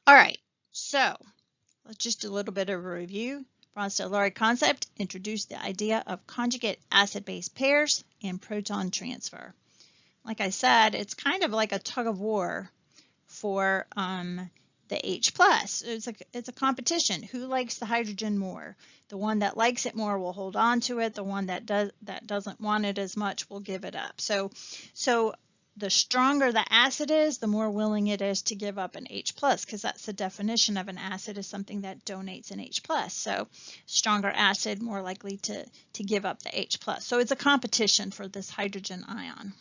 All right, so let's just do a little bit of a review. Bronsted-Lowry concept introduced the idea of conjugate acid-base pairs and proton transfer. Like I said, it's kind of like a tug of war for the H+. It's a competition. Who likes the hydrogen more? The one that likes it more will hold on to it. The one that doesn't want it as much will give it up. So the stronger the acid is, the more willing it is to give up an H+, because that's the definition of an acid, is something that donates an H+. So stronger acid, more likely to give up the H+. So it's a competition for this hydrogen ion.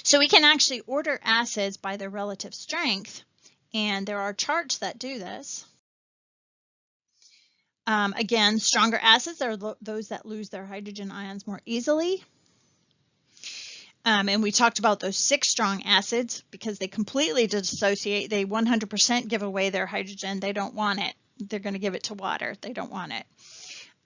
So we can actually order acids by their relative strength, and there are charts that do this. Again, stronger acids are those that lose their hydrogen ions more easily. And we talked about those 6 strong acids because they completely dissociate. They 100% give away their hydrogen. They don't want it. They're going to give it to water. They don't want it.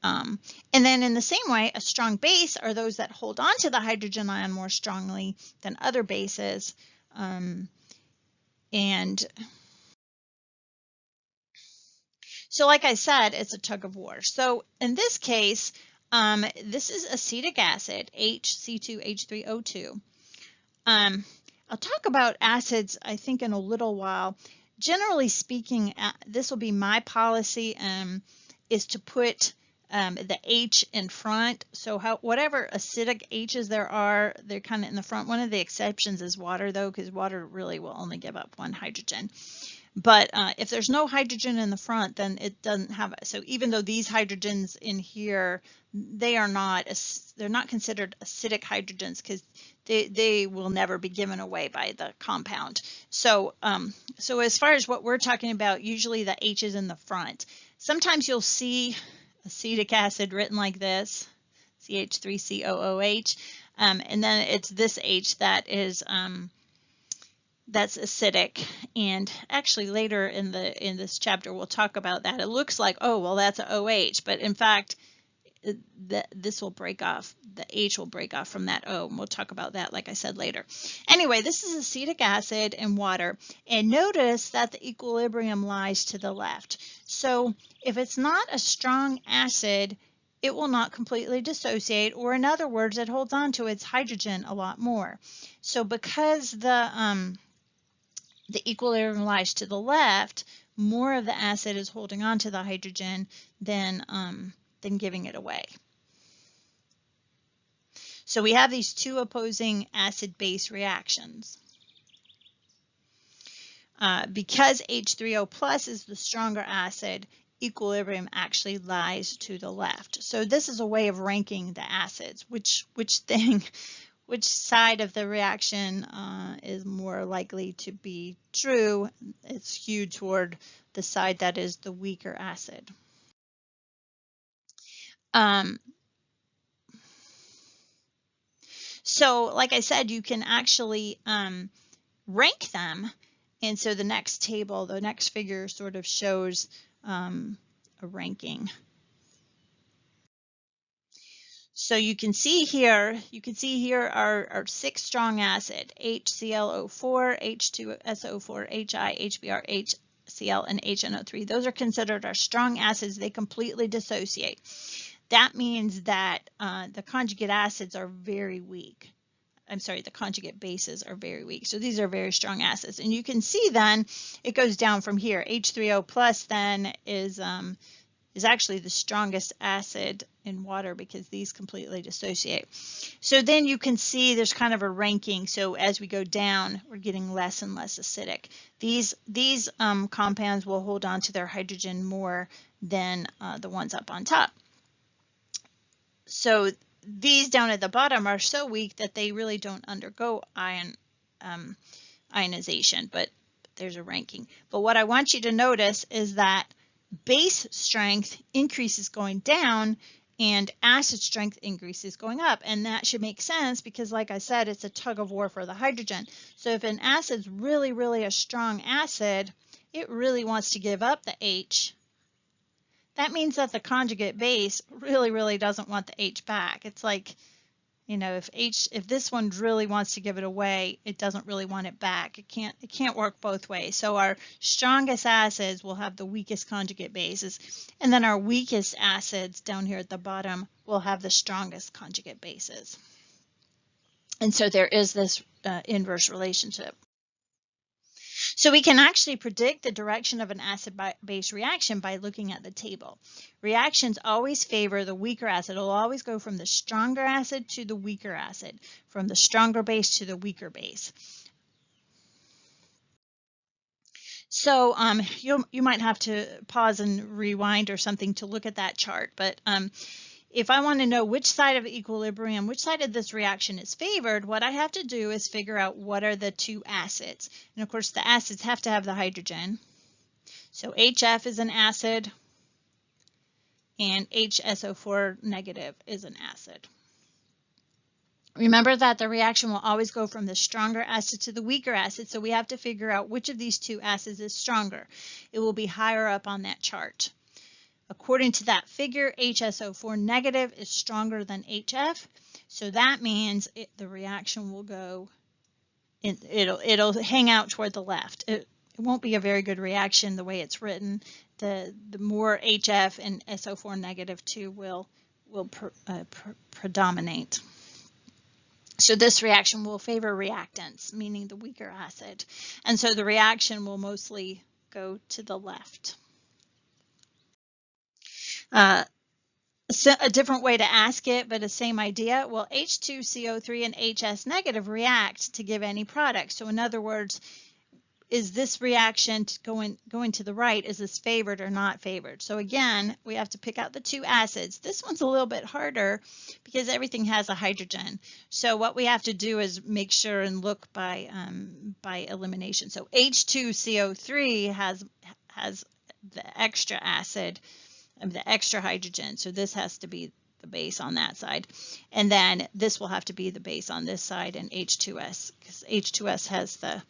And then in the same way, a strong base are those that hold on to the hydrogen ion more strongly than other bases. And so like I said, it's a tug of war. So in this case, this is acetic acid, HC2H3O2. I'll talk about acids, I think, in a little while. Generally speaking, this will be my policy, is to put the H in front. So whatever acidic H's there are, they're kind of in the front. One of the exceptions is water, though, because water really will only give up 1 hydrogen. But if there's no hydrogen in the front, then it doesn't have it. So even though these hydrogens in here, they're not considered acidic hydrogens because they will never be given away by the compound. So so as far as what we're talking about, usually the H is in the front. Sometimes you'll see acetic acid written like this, CH3COOH, and then it's this H that is that's acidic. And actually later in this chapter we'll talk about that. It looks like, oh well, that's an OH, but in fact this will break off, the H will break off from that O, and we'll talk about that, like I said, later. Anyway, this is acetic acid and water, and notice that the equilibrium lies to the left. So if it's not a strong acid, it will not completely dissociate, or in other words, it holds on to its hydrogen a lot more. So because the equilibrium lies to the left, more of the acid is holding on to the hydrogen than giving it away. So we have these 2 opposing acid-base reactions. Because H3O plus is the stronger acid, equilibrium actually lies to the left. So this is a way of ranking the acids, which side of the reaction is more likely to be true. It's skewed toward the side that is the weaker acid. So like I said, you can actually rank them. And so the next table, the next figure sort of shows a ranking. So you can see here our 6 strong acid, HClO4, H2SO4, HI, HBr, HCl, and HNO3. Those are considered our strong acids. They completely dissociate. That means that the conjugate acids are very weak. I'm sorry, the conjugate bases are very weak. So these are very strong acids. And you can see then it goes down from here. H3O plus then is actually the strongest acid in water because these completely dissociate. So then you can see there's kind of a ranking. So as we go down, we're getting less and less acidic. These compounds will hold on to their hydrogen more than the ones up on top. So these down at the bottom are so weak that they really don't undergo ionization, but there's a ranking. But what I want you to notice is that base strength increases going down and acid strength increases going up. And that should make sense because, like I said, it's a tug of war for the hydrogen. So if an acid's really, really a strong acid, it really wants to give up the H. That means that the conjugate base really, really doesn't want the H back. It's like You know, if this one really wants to give it away, it doesn't really want it back. It can't work both ways. So our strongest acids will have the weakest conjugate bases, and then our weakest acids down here at the bottom will have the strongest conjugate bases. And so there is this inverse relationship. So we can actually predict the direction of an acid-base reaction by looking at the table. Reactions always favor the weaker acid. It'll always go from the stronger acid to the weaker acid, from the stronger base to the weaker base. So you might have to pause and rewind or something to look at that chart, but if I want to know which side of equilibrium, which side of this reaction is favored, what I have to do is figure out what are the two acids. And of course, the acids have to have the hydrogen. So HF is an acid, and HSO4 negative is an acid. Remember that the reaction will always go from the stronger acid to the weaker acid, so we have to figure out which of these two acids is stronger. It will be higher up on that chart. According to that figure, HSO4 negative is stronger than HF, so that means the reaction will go, it'll hang out toward the left. It won't be a very good reaction the way it's written. The more HF and SO4 negative 2 will predominate. So this reaction will favor reactants, meaning the weaker acid, and so the reaction will mostly go to the left. A different way to ask it, but the same idea. Well, H2CO3 and HS negative react to give any product. So in other words, is this reaction going to the right, is this favored or not favored? So again, we have to pick out the two acids. This one's a little bit harder because everything has a hydrogen. So what we have to do is make sure and look by elimination. So H2CO3 has the extra acid, the extra hydrogen, so this has to be the base on that side, and then this will have to be the base on this side, and H2S, because H2S has the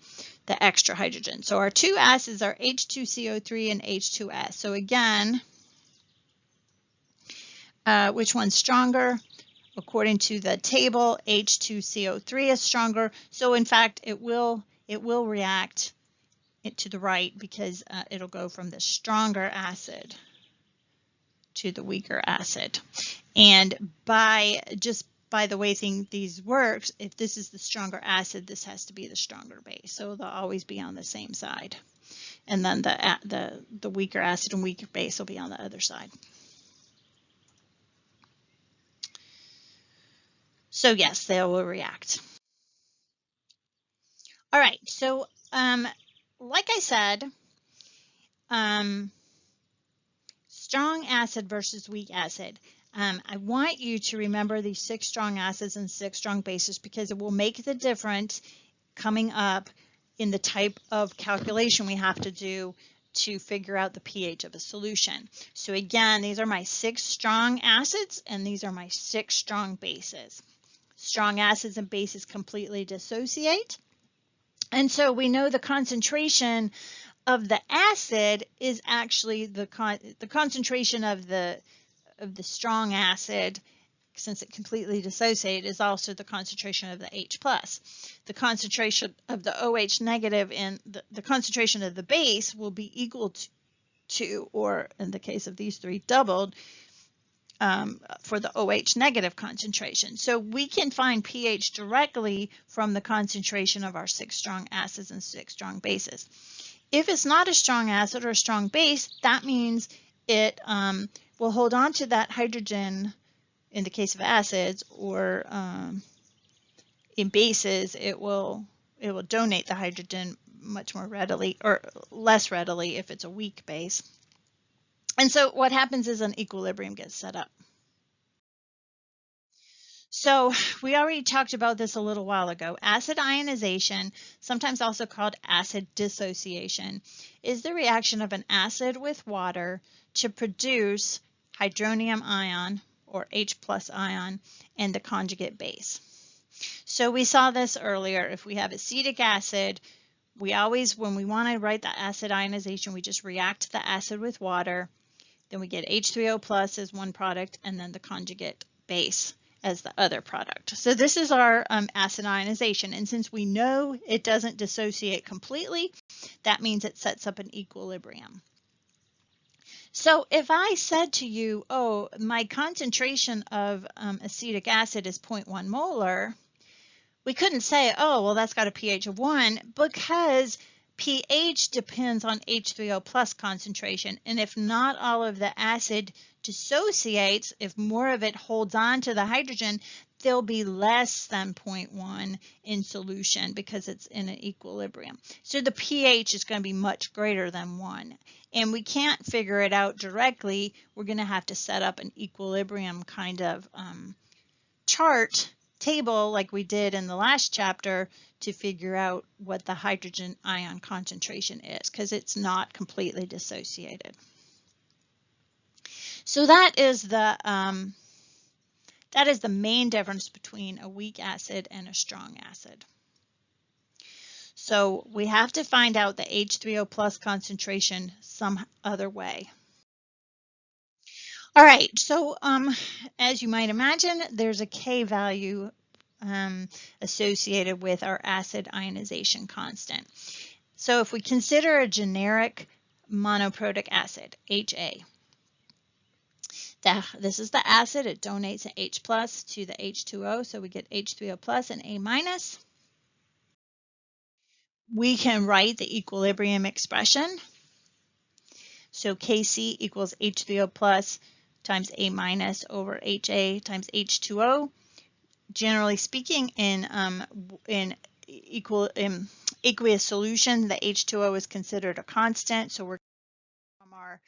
extra hydrogen. So our two acids are H2CO3 and H2S. So again, which one's stronger? According to the table, H2CO3 is stronger. So in fact, it will react to the right because it'll go from the stronger acid to the weaker acid. And just by the way these works, if this is the stronger acid, this has to be the stronger base. So they'll always be on the same side. And then the weaker acid and weaker base will be on the other side. So yes, they will react. All right, so like I said, strong acid versus weak acid. I want you to remember these 6 strong acids and 6 strong bases because it will make the difference coming up in the type of calculation we have to do to figure out the pH of a solution. So again, these are my 6 strong acids and these are my 6 strong bases. Strong acids and bases completely dissociate. And so we know the concentration of the acid is actually the concentration of the strong acid, since it completely dissociated, is also the concentration of the H+. The concentration of the OH negative and the concentration of the base will be equal to, or in the case of these 3, doubled for the OH negative concentration. So we can find pH directly from the concentration of our 6 strong acids and 6 strong bases. If it's not a strong acid or a strong base, that means it will hold on to that hydrogen in the case of acids, or in bases, it will donate the hydrogen much more readily, or less readily if it's a weak base. And so what happens is an equilibrium gets set up. So we already talked about this a little while ago. Acid ionization, sometimes also called acid dissociation, is the reaction of an acid with water to produce hydronium ion, or H+ ion, and the conjugate base. So we saw this earlier. If we have acetic acid, we always, when we want to write the acid ionization, we just react the acid with water. Then we get H3O+ as one product, and then the conjugate base as the other product. So this is our acid ionization. And since we know it doesn't dissociate completely, that means it sets up an equilibrium. So if I said to you, oh, my concentration of acetic acid is 0.1 molar, we couldn't say, oh, well, that's got a pH of 1, because pH depends on H3O plus concentration. And if not all of the acid dissociates, if more of it holds on to the hydrogen, there'll be less than 0.1 in solution because it's in an equilibrium. So the pH is going to be much greater than 1. And we can't figure it out directly. We're going to have to set up an equilibrium kind of chart table like we did in the last chapter to figure out what the hydrogen ion concentration is, because it's not completely dissociated. So that is the main difference between a weak acid and a strong acid. So we have to find out the H3O plus concentration some other way. All right, so as you might imagine, there's a K value associated with our acid ionization constant. So if we consider a generic monoprotic acid, HA, this is the acid, it donates an H plus to the H2O, so we get H3O plus and A minus. We can write the equilibrium expression. So Kc equals H3O plus times A minus over HA times H2O. Generally speaking, in aqueous solution, the H2O is considered a constant. So we're from our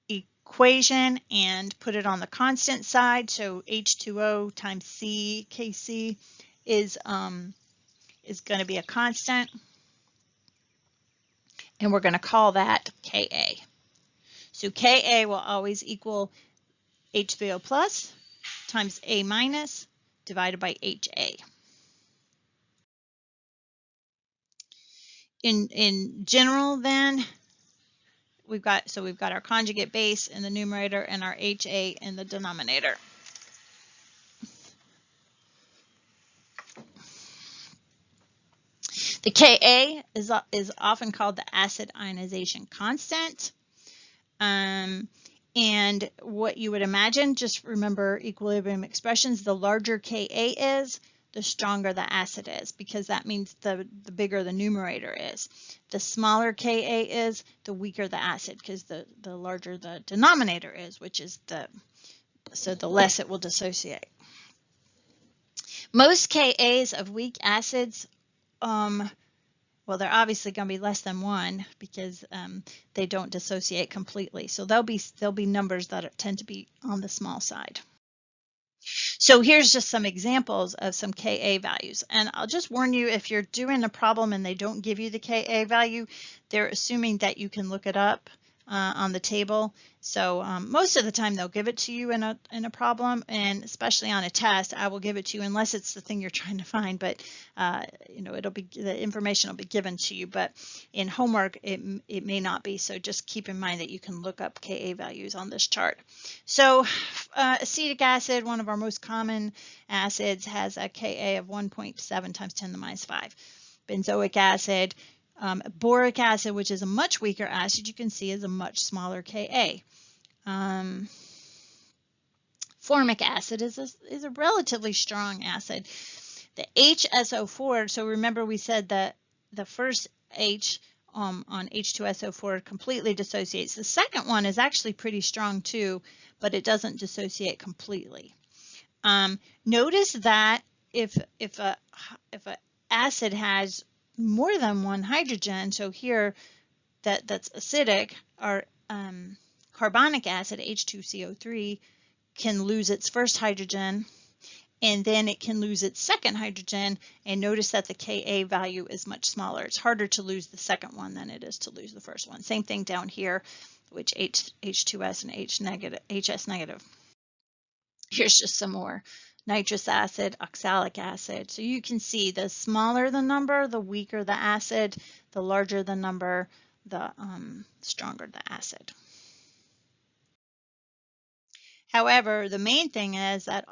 equation and put it on the constant side. So H2O times C, Kc is going to be a constant. And we're going to call that Ka. So Ka will always equal H3O plus times A minus divided by HA. In general, then, we've got our conjugate base in the numerator and our HA in the denominator. The Ka is often called the acid ionization constant. And what you would imagine, just remember equilibrium expressions, the larger Ka is, the stronger the acid is, because that means the bigger the numerator is. The smaller Ka is, the weaker the acid, because the larger the denominator is, which is so the less it will dissociate. Most Kas of weak acids, well, they're obviously going to be less than 1 because they don't dissociate completely. So there'll be numbers that tend to be on the small side. So here's just some examples of some Ka values. And I'll just warn you, if you're doing a problem and they don't give you the Ka value, they're assuming that you can look it up on the table. So most of the time they'll give it to you in a problem, and especially on a test, I will give it to you unless it's the thing you're trying to find. But the information will be given to you. But in homework, it may not be. So just keep in mind that you can look up Ka values on this chart. So acetic acid, one of our most common acids, has a Ka of 1.7 times 10 to the minus 5. Benzoic acid. Boric acid, which is a much weaker acid, you can see is a much smaller Ka. Formic acid is a relatively strong acid. The HSO4, so remember we said that the first H on H2SO4 completely dissociates. The second one is actually pretty strong too, but it doesn't dissociate completely. Notice that if a acid has more than one hydrogen, so here that's acidic, our carbonic acid, H2CO3, can lose its first hydrogen, and then it can lose its second hydrogen, and notice that the Ka value is much smaller. It's harder to lose the second one than it is to lose the first one. Same thing down here, which H2S and HS negative. Here's just some more. Nitrous acid, oxalic acid. So you can see the smaller the number, the weaker the acid, the larger the number, the stronger the acid. However, the main thing is that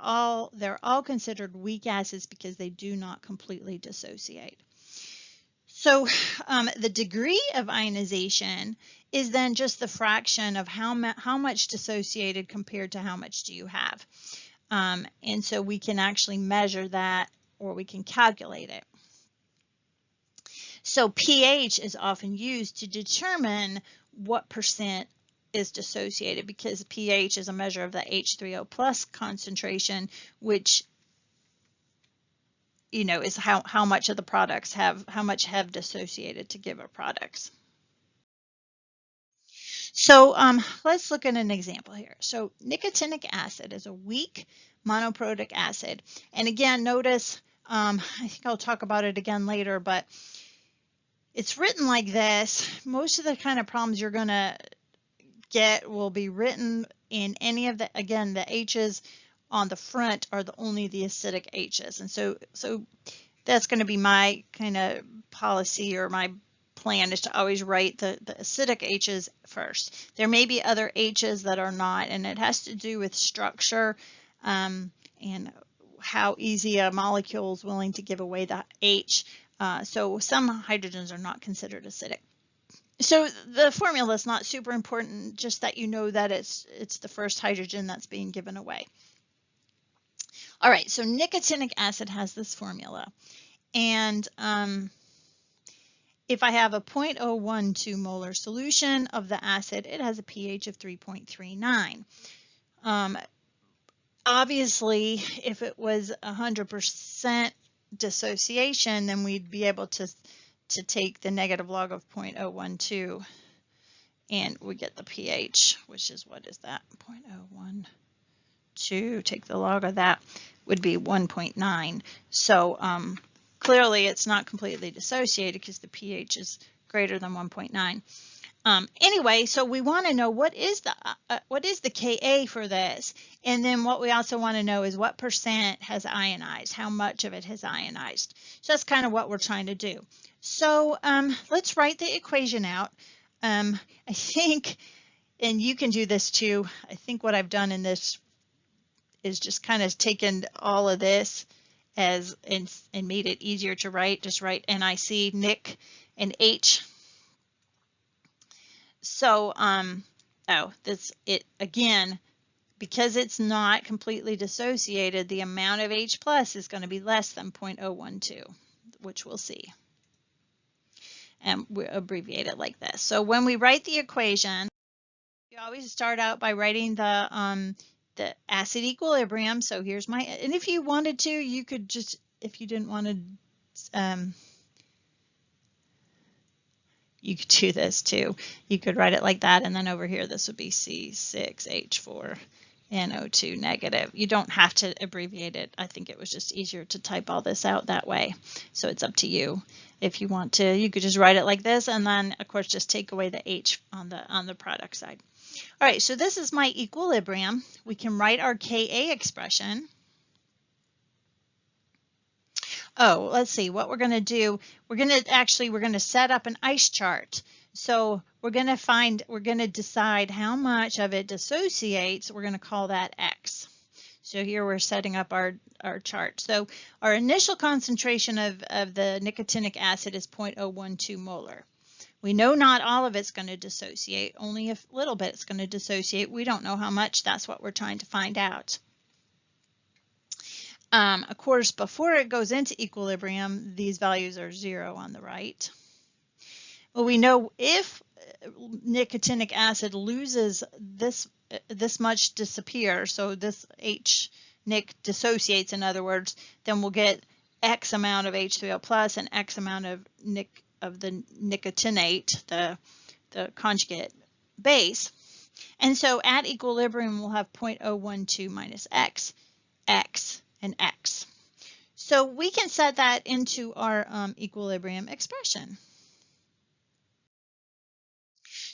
they're all considered weak acids because they do not completely dissociate. So the degree of ionization is then just the fraction of how much dissociated compared to how much do you have. And so we can actually measure that, or we can calculate it. So pH is often used to determine what percent is dissociated, because pH is a measure of the H3O plus concentration, which is how much of the products have dissociated to give our products. So let's look at an example here. So nicotinic acid is a weak monoprotic acid. And again, notice, I think I'll talk about it again later, but it's written like this. Most of the kind of problems you're going to get will be written in any of the, again, the H's on the front are only the acidic H's. And so that's going to be my kind of policy, or my plan is to always write the acidic H's first. There may be other H's that are not, and it has to do with structure and how easy a molecule is willing to give away the H. So some hydrogens are not considered acidic. So the formula is not super important, just that you know that it's the first hydrogen that's being given away. All right, so nicotinic acid has this formula. And if I have a 0.012 molar solution of the acid, it has a pH of 3.39. Obviously, if it was 100% dissociation, then we'd be able to take the negative log of 0.012, and we get the pH, which is, what is that? 0.012, take the log of that, would be 1.9. So clearly it's not completely dissociated because the pH is greater than 1.9. Anyway, so we want to know what is the Ka for this, and then what we also want to know is what percent has ionized, how much of it has ionized. So that's kind of what we're trying to do. So let's write the equation out. I think, and you can do this too, I think what I've done in this is just kind of taken all of this and made it easier to write. Just write NiC, Nic, and H. So, again, because it's not completely dissociated, the amount of H plus is going to be less than 0.012, which we'll see. And we abbreviate it like this. So when we write the equation, you always start out by writing the acid equilibrium. So here's my, and if you wanted to, you could just, if you didn't want to, you could do this too. You could write it like that, and then over here this would be C6H4NO2 negative. You don't have to abbreviate it. I think it was just easier to type all this out that way. So it's up to you. If you want to, you could just write it like this, and then of course just take away the H on the product side. All right, so this is my equilibrium. We can write our Ka expression. Oh, let's see what we're going to do. We're going to set up an ice chart. So we're going to decide how much of it dissociates. We're going to call that X. So here we're setting up our chart. So our initial concentration of the nicotinic acid is 0.012 molar. We know not all of it's going to dissociate, only a little bit it's going to dissociate. We don't know how much. That's what we're trying to find out. Of course, before it goes into equilibrium, these values are 0 on the right. Well, we know if nicotinic acid loses this much disappears, so this H-nic dissociates, in other words, then we'll get X amount of H3O plus and X amount of the nicotinate, the conjugate base. And so at equilibrium, we'll have 0.012 minus X, X, and X. So we can set that into our equilibrium expression.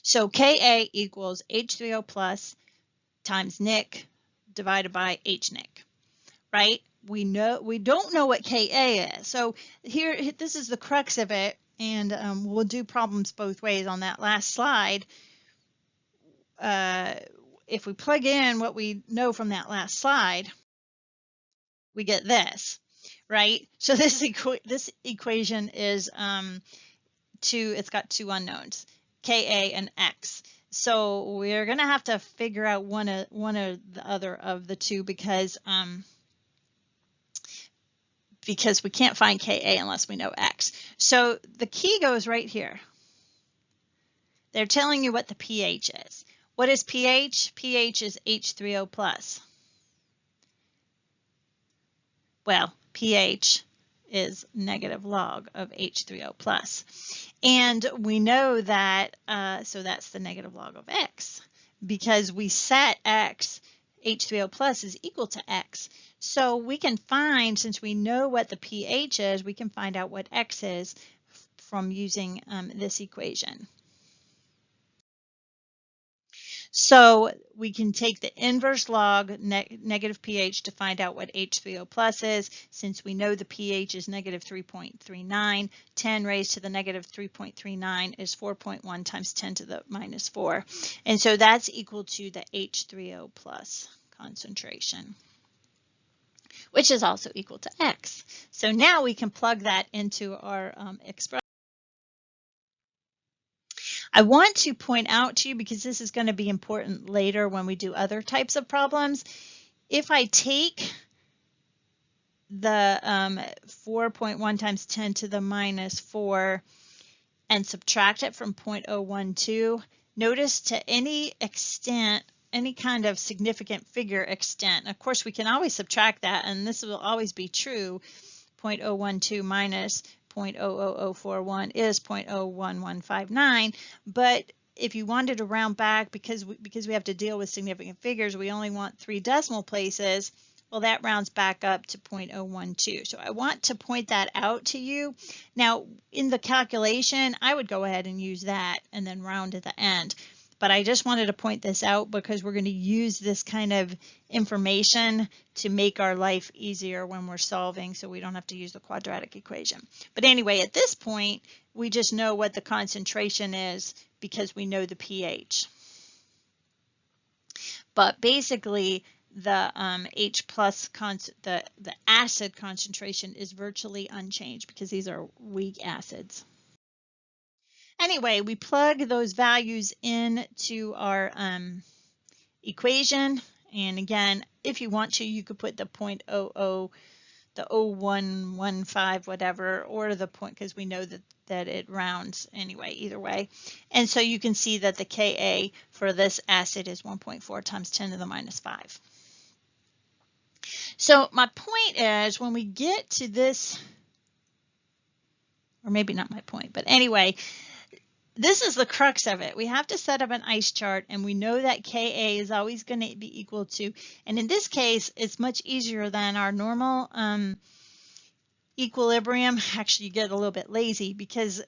So Ka equals H3O plus times Nic divided by H-nic, right? We don't know what Ka is. So here, this is the crux of it, and we'll do problems both ways on that last slide. if we plug in what we know from that last slide, we get this, right? So this equation is it's got two unknowns, Ka and X. So we're going to have to figure out one or the other of the two because we can't find Ka unless we know X. So the key goes right here. They're telling you what the pH is. What is pH? pH is H3O plus. Well, pH is negative log of H3O plus. And we know that, so that's the negative log of X, because we set X, H3O plus is equal to X. So we can find, since we know what the pH is, we can find out what X is from using this equation. So we can take the inverse log negative pH to find out what H3O plus is. Since we know the pH is negative 3.39, 10 raised to the negative 3.39 is 4.1 times 10 to the minus 4. And so that's equal to the H3O plus concentration, which is also equal to X. So now we can plug that into our expression. I want to point out to you, because this is going to be important later when we do other types of problems, if I take the 4.1 times 10 to the minus 4 and subtract it from 0.012, notice to any extent, any kind of significant figure extent, of course we can always subtract that, and this will always be true, 0.012 minus 0.00041 is 0.01159, but if you wanted to round back, because we have to deal with significant figures, we only want 3 decimal places, well, that rounds back up to 0.012. So I want to point that out to you. Now, in the calculation, I would go ahead and use that and then round at the end. But I just wanted to point this out because we're going to use this kind of information to make our life easier when we're solving, so we don't have to use the quadratic equation. But anyway, at this point, we just know what the concentration is because we know the pH. But basically, the H plus, the acid concentration is virtually unchanged because these are weak acids. Anyway, we plug those values into our equation, and again, if you want to, you could put the 0.00, the 0115, whatever, or the point, because we know that it rounds anyway, either way. And so you can see that the Ka for this acid is 1.4 times 10 to the minus 5. So my point is, when we get to this, or maybe not my point, but anyway, this is the crux of it. We have to set up an ice chart, and we know that Ka is always going to be equal to, and in this case, it's much easier than our normal equilibrium. Actually, you get a little bit lazy because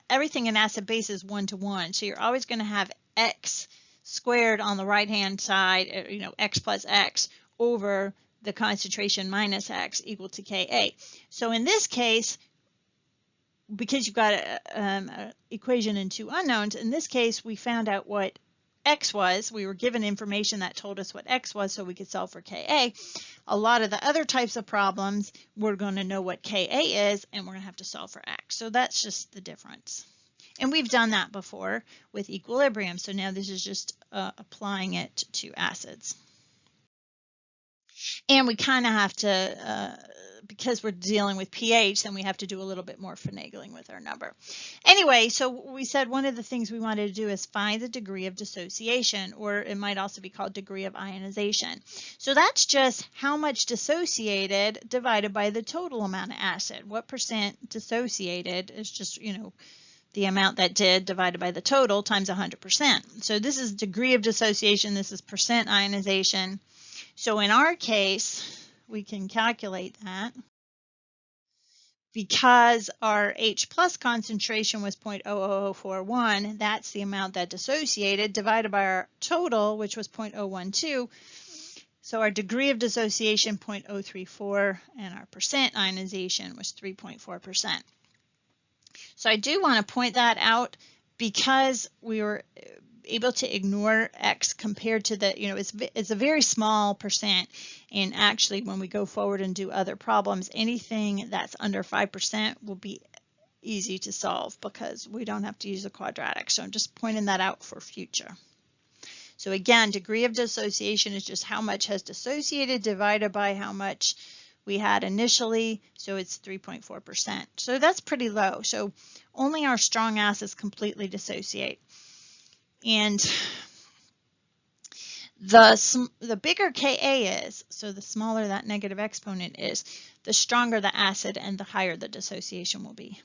everything in acid base is 1 to 1. So you're always going to have X squared on the right-hand side, you know, X plus X over the concentration minus X equal to Ka. So in this case, because you've got an equation and 2 unknowns, in this case, we found out what X was. We were given information that told us what X was so we could solve for Ka. A lot of the other types of problems, we're going to know what Ka is, and we're going to have to solve for X. So that's just the difference. And we've done that before with equilibrium. So now this is just applying it to acids. And we kind of have to, because we're dealing with pH, then we have to do a little bit more finagling with our number. Anyway, so we said one of the things we wanted to do is find the degree of dissociation, or it might also be called degree of ionization. So that's just how much dissociated divided by the total amount of acid. What percent dissociated is just, you know, the amount that did divided by the total times 100%. So this is degree of dissociation. This is percent ionization. So in our case, we can calculate that. Because our H plus concentration was 0.00041, that's the amount that dissociated, divided by our total, which was 0.012. So our degree of dissociation, 0.034, and our percent ionization was 3.4%. So I do want to point that out because we were able to ignore X compared to the, it's a very small percent. And actually, when we go forward and do other problems, anything that's under 5% will be easy to solve because we don't have to use a quadratic. So I'm just pointing that out for future. So again, degree of dissociation is just how much has dissociated divided by how much we had initially. So it's 3.4%. So that's pretty low. So only our strong acids completely dissociate. And the bigger Ka is, so the smaller that negative exponent is, the stronger the acid and the higher the dissociation will be.